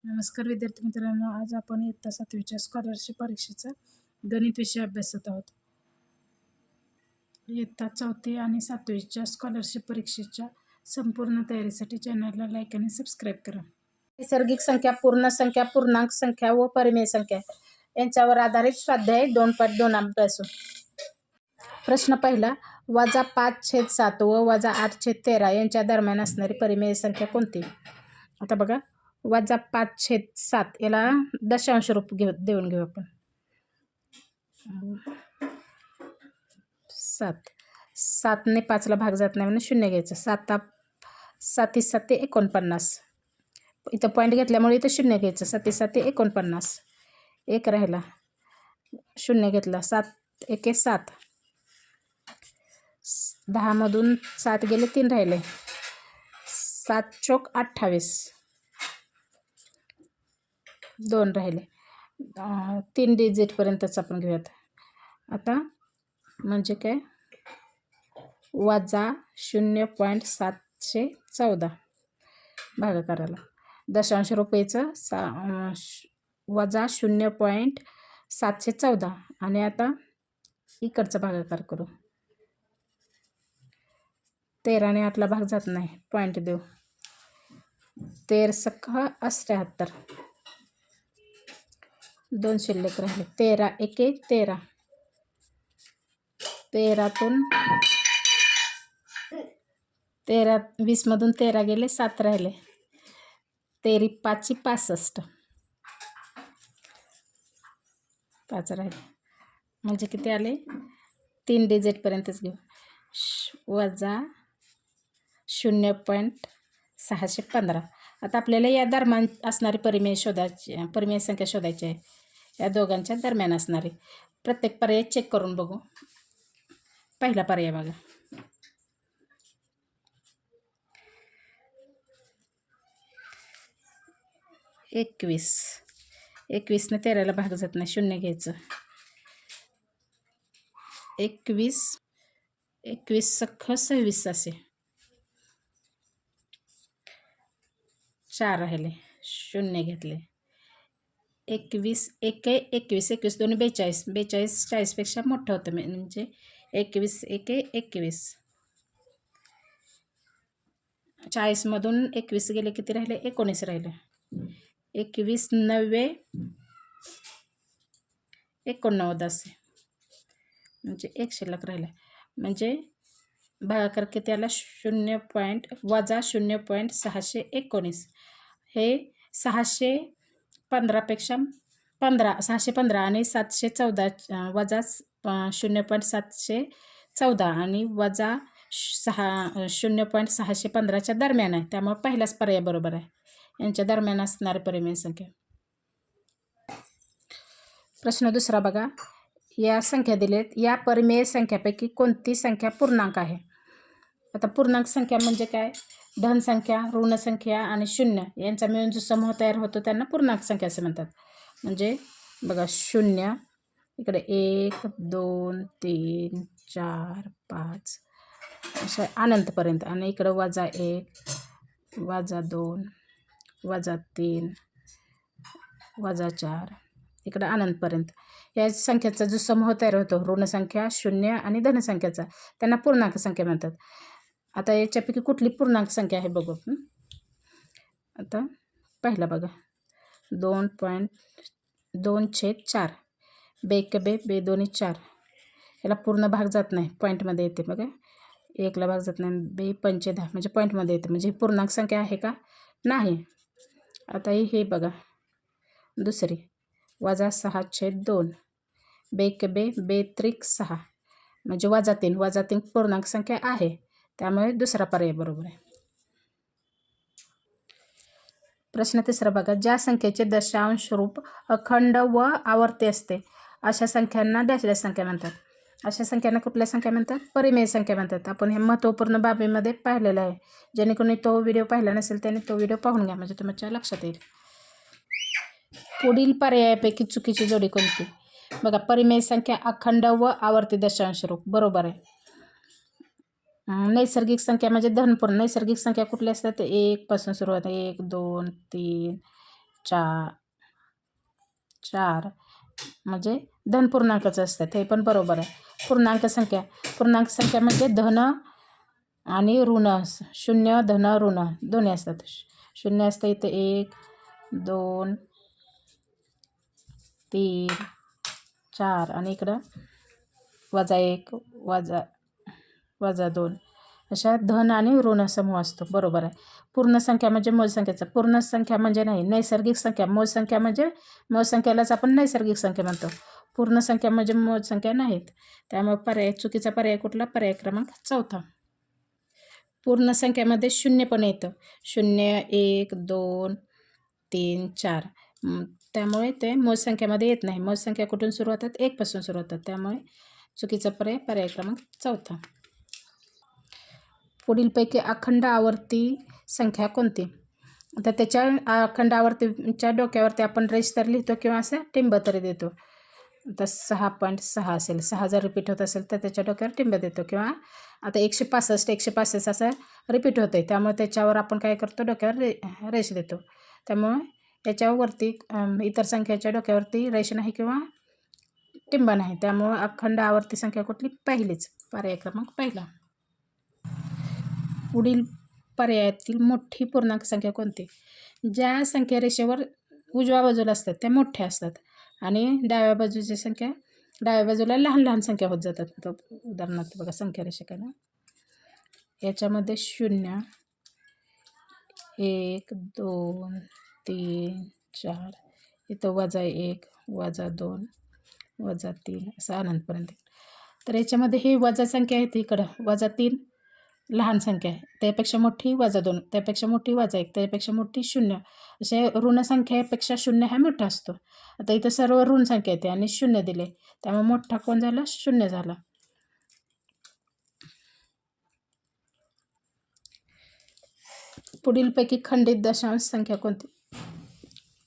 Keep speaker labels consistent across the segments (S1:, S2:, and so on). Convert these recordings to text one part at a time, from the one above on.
S1: नमस्कार विद्यार्थी मित्रांनो, आज आपण इयत्ता 7वीच्या स्कॉलरशिप परीक्षेचा गणित विषय अभ्यासत आहोत. इयत्ता 4थी आणि 7वीच्या स्कॉलरशिप परीक्षेच्या संपूर्ण तयारीसाठी चॅनलला लाईक आणि सबस्क्राईब करा. नैसर्गिक संख्या, पूर्ण संख्या, पूर्णांक संख्या व परिमेय संख्या यांच्यावर आधारित स्वाध्याय 2.2 अभ्यासू. प्रश्न पहिला, -5/7 व -8/13 यांच्या दरम्यान असणारी परिमेय संख्या कोणती? आता बघा, -5/7 याला दशांश रूप देऊन घेऊ आपण. 7ने 5ला भाग जात नाही म्हणून 0 घ्यायचं. 7 7 49. इथं पॉईंट घेतल्यामुळे इथं 0 घ्यायचं. 7 7 49. 1 राहिला, 0 घेतला. 7 1 7. 10 मधून 7 गेले, 3 राहिले. 7 चौक 28. 2 राहिले. 3 डिजिटपर्यंतच आपण घेऊयात. आता म्हणजे काय, -0.714 भागाकाराला दशांश रुपयेचं -0.714. आणि आता इकडचा भागाकार करू. 13ने 8ला भाग जात नाही, पॉईंट देऊ. 13 सख्खा 78. 2 शिल्लक राहिले. 13 1 13. 20 मधून 13 गेले, 7 राहिले. 13 5 65. 5 राहिले. म्हणजे किती आले? 3 डिजिटपर्यंतच घेऊ. -0.615. आता आपल्याला या दरम्यान असणारी परिमेय संख्या शोधायची आहे. या दोघांच्या दरम्यान असणारी प्रत्येक पर्याय चेक करून बघू. पहिला पर्याय बघा, -21. 21ने 13ला भाग जात नाही, 0 घ्यायचं. 21 सख्खं 26 असे. 4 राहिले, 0 घेतले. 21 1 21. 21 2 42. 42 40पेक्षा मोठं होतं, म्हणजे 21 1 21. 40 मधून 21 गेले, किती राहिले? 19 राहिले. 21 9 89 असे, म्हणजे 1 शिल्लक राहिला. म्हणजे भागाकार किती आला? -0.619. हे 615पेक्षा 615 आणि 714 वजा 0.714 आणि वजा 0.615च्या दरम्यान आहे. त्यामुळे पहिलाच पर्याय बरोबर आहे. यांच्या दरम्यान असणारी परिमेय संख्या. प्रश्न दुसरा बघा, या संख्या दिलेत. या परिमेय संख्यापैकी कोणती संख्या पूर्णांक आहे? आता पूर्णांक संख्या म्हणजे काय? धन संख्या, ऋण संख्या आणि 0 यांचा मिळून जो समूह तयार होतो त्यांना पूर्णांक संख्या असे म्हणतात. म्हणजे बघा, 0 इकडे 1 2 3 4 5 अशा अनंतपर्यंत, आणि इकडं -1 -2 -3 -4 इकडं अनंतपर्यंत. या संख्येचा जो समूह तयार होतो, ऋणसंख्या, 0 आणि धनसंख्याचा, त्यांना पूर्णांक संख्या म्हणतात. आता याच्यापैकी कुठली पूर्णांक संख्या आहे बघू. आता पहिला बघा, 2.2/4. 2 1 2 2 2 4. याला पूर्ण भाग जात नाही, पॉईंटमध्ये येते बघा. 1ला भाग जात नाही. 2 5 10 म्हणजे पॉईंटमध्ये येते. म्हणजे पूर्णांक संख्या आहे का? नाही. आता हे बघा, दुसरी -6/2. 2 1 2 2 3 6 म्हणजे -3. -3 पूर्णांक संख्या आहे, त्यामुळे दुसरा पर्याय बरोबर आहे. प्रश्न तिसरा बघा, ज्या संख्येचे दशांश रूप अखंड व आवर्ती असते अशा संख्यांना डॅशडॅश संख्या म्हणतात. अशा संख्यांना कुठल्या संख्या म्हणतात? परिमेय संख्या म्हणतात. आपण हे महत्त्वपूर्ण बाबीमध्ये पाहिलेलं आहे. जेणेकरून तो व्हिडिओ पाहिला नसेल त्याने तो व्हिडिओ पाहून घ्या, म्हणजे तुमच्या लक्षात येईल. पुढील पर्यायापैकी चुकीची जोडी कोणती? बघा, परिमेय संख्या अखंड व आवर्ती दशांश रूप बरोबर आहे. नैसर्गिक संख्या म्हणजे धनपूर्ण. नैसर्गिक संख्या कुठल्या असतात? 1 पासून सुरुवात. 1 2 3 4 म्हणजे धन पूर्णांकच असतात, हे पण बरोबर आहे. पूर्णांक संख्या म्हणजे धन आणि ऋण, शून्य धन ऋण दोन्ही असतात. शून्य असतं इथे 1 2 3 4 आणि इकडं -1 -2 अशा धन आणि ऋण समूह असतो, बरोबर आहे. पूर्ण संख्या म्हणजे मूळ संख्येचा, पूर्ण संख्या म्हणजे नाही, नैसर्गिक संख्या. मूळ संख्या म्हणजे मूळ संख्येलाच आपण नैसर्गिक संख्या म्हणतो. पूर्ण संख्या म्हणजे मूळ संख्या नाहीत. त्यामुळे चुकीचा पर्याय कुठला? पर्याय क्रमांक 4. पूर्ण संख्यामध्ये शून्य पण येतं. 0 1 2 3 4 त्यामुळे ते मूळ संख्येमध्ये येत नाही. मूळ संख्या कुठून सुरू होतात? 1 पासून सुरू होतात. त्यामुळे चुकीचा पर्याय क्रमांक 4. पुढीलपैकी अखंड आवर्ती संख्या कोणती? आता त्याच्या अखंड आवर्तीच्या डोक्यावरती आपण रेष तर लिहितो किंवा असं टिंब तरी देतो. आता 6.6 असेल, 6 जर रिपीट होत असेल तर त्याच्या डोक्यावर टिंब देतो. किंवा आता 165 असं रिपीट होतं आहे, त्यामुळे त्याच्यावर आपण काय करतो? डोक्यावर रेष देतो. त्यामुळे याच्यावरती इतर संख्येच्या डोक्यावरती रेष नाही किंवा टिंब नाही. त्यामुळे अखंड आवर्ती संख्या कुठली? पहिलीच. पर्याय क्रमांक 1. पुढील पर्यायातील मोठी पूर्णांक संख्या कोणती? ज्या संख्या रेषेवर उजव्या बाजूला असतात त्या मोठ्या असतात आणि डाव्या बाजूला लहान लहान संख्या होत जातात. तर उदाहरणार्थ बघा, संख्या रेषा काय ना, याच्यामध्ये 0 1 2 3 4 इथं -1 -2 -3 असं अनंतपर्यंत. तर याच्यामध्ये ही वजा संख्या आहे, इकडं -3 लहान संख्या आहे, त्यापेक्षा मोठी -2 त्यापेक्षा मोठी -1 त्यापेक्षा मोठी 0 असे ऋण संख्येपेक्षा 0 हा मोठा असतो. आता इथं सर्व ऋण संख्या येते आणि 0 दिले, त्यामुळे मोठा कोण झाला? 0 झाला. पुढीलपैकी खंडित दशांश संख्या कोणती?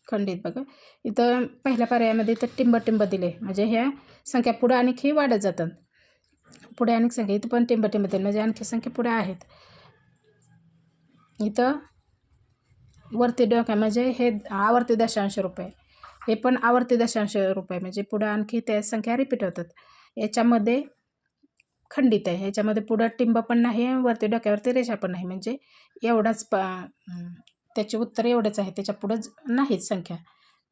S1: खंडित बघा, इथं पहिल्या पर्यायामध्ये इथं टिंब दिले, म्हणजे ह्या संख्या पुढे आणखी वाढत जातात. पुढे आणखी संख्या इथं पण टिंब दिले, म्हणजे आणखी संख्या पुढे आहेत. इथं वरती डोका म्हणजे हे आवर्ती दशांश रुपये, हे पण आवर्ती दशांश रुपये, म्हणजे पुढं आणखी त्या संख्या रिपीट होतात. याच्यामध्ये खंडित आहे, ह्याच्यामध्ये पुढं टिंब पण नाही, वरती डोक्यावरती रेषा पण नाही, म्हणजे एवढाच त्याचे उत्तर एवढेच आहे, त्याच्या पुढंच नाहीच संख्या.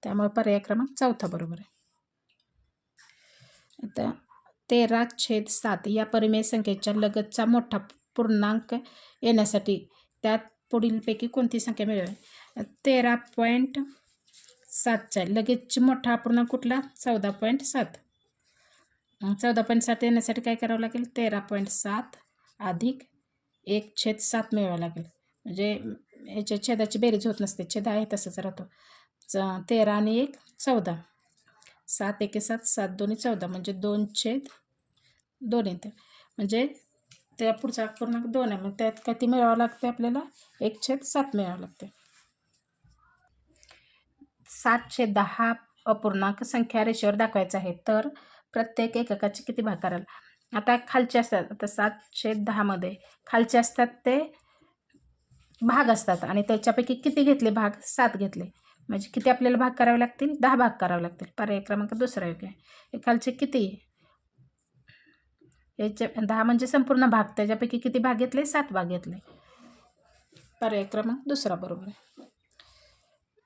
S1: त्यामुळे पर्याय क्रमांक 4 बरोबर आहे. आता 13/7 या परिमेय संख्येच्या लगतचा मोठा पूर्णांक येण्यासाठी त्यात पुढीलपैकी कोणती संख्या मिळेल? 13.7च्या लगेच मोठा अपूर्णांक कुठला? 14.7. 14.7 येण्यासाठी काय करावं लागेल? 13.7 अधिक 1/7 मिळवावं लागेल. म्हणजे याच्या छेदाची बेरीज होत नसते, छेद आहे तसंच राहतो. 13 आणि 1 14, 7 1 7 7 2 14 म्हणजे 2/2 येते. म्हणजे त्या पुढचा अपूर्णांक 2 आहे, मग त्यात किती मिळवावं लागते? आपल्याला 1/7 मिळवावं लागते. 7/10 अपूर्णांक संख्या रेषेवर दाखवायचा आहे, तर प्रत्येक एककाचे किती भाग कराल? आता खालचे असतात, आता 7/10 मध्ये खालचे असतात ते भाग असतात आणि त्याच्यापैकी किती घेतले भाग? 7 घेतले, म्हणजे किती आपल्याला भाग करावे लागतील? 10 भाग करावे लागतील. पर्याय क्रमांक 2 योग्य आहे. हे खालचे किती? याचे 10 म्हणजे संपूर्ण भाग, त्याच्यापैकी किती भाग घेतले? 7 भाग घेतले. पर्याय क्रमांक 2 बरोबर आहे.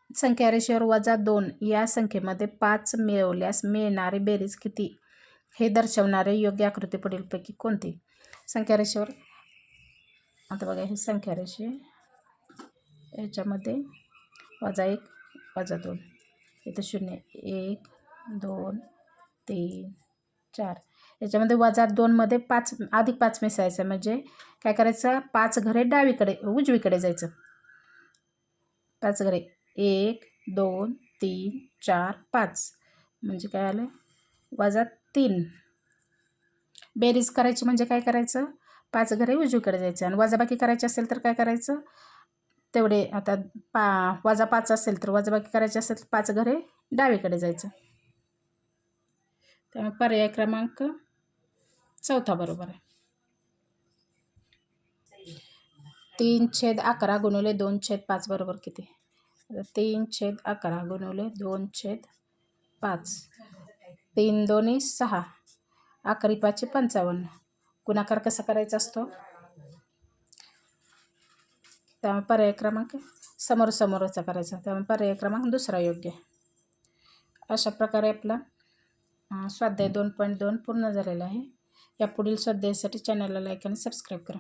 S1: संख्या रेषेवर -2 या संख्येमध्ये 5 मिळवल्यास मिळणारी बेरीज किती हे दर्शवणारे योग्य आकृती पुढीलपैकी कोणती? संख्या रेषेवर आता बघा, ही संख्या रेषे, याच्यामध्ये -1 -2 इथं 0 1 2 3 4 याच्यामध्ये -2 मध्ये 5 अधिक 5 मिसळायचं, म्हणजे काय करायचं? 5 घरे उजवीकडे जायचं. 5 घरे 1 2 3 4 5 म्हणजे काय आलं? -3. बेरीज करायची म्हणजे काय करायचं? 5 घरे उजवीकडे जायचं आणि वजाबाकी करायची असेल तर काय करायचं? तेवढे आता -5 असेल तर वजाबाकी करायची असेल तर 5 घरे डावीकडे जायचं. त्यामुळे पर्याय क्रमांक 4 बरोबर आहे. 3/11 गुणिले 2/5 बरोबर किती? 3/11 गुणिले 2/5. 3 दोन्ही 6. 11 5 55. गुणाकार कसा करायचा असतो? त्यामुळे पर्याय क्रमांक समोरासमोरचा करायचा, त्यामुळे पर्याय क्रमांक दुसरा योग्य. अशा प्रकारे आपला स्वाध्याय 2.2 पूर्ण झालेला आहे. या पुढील स्वाध्यायासाठी चॅनलला लाईक आणि सबस्क्राईब करा.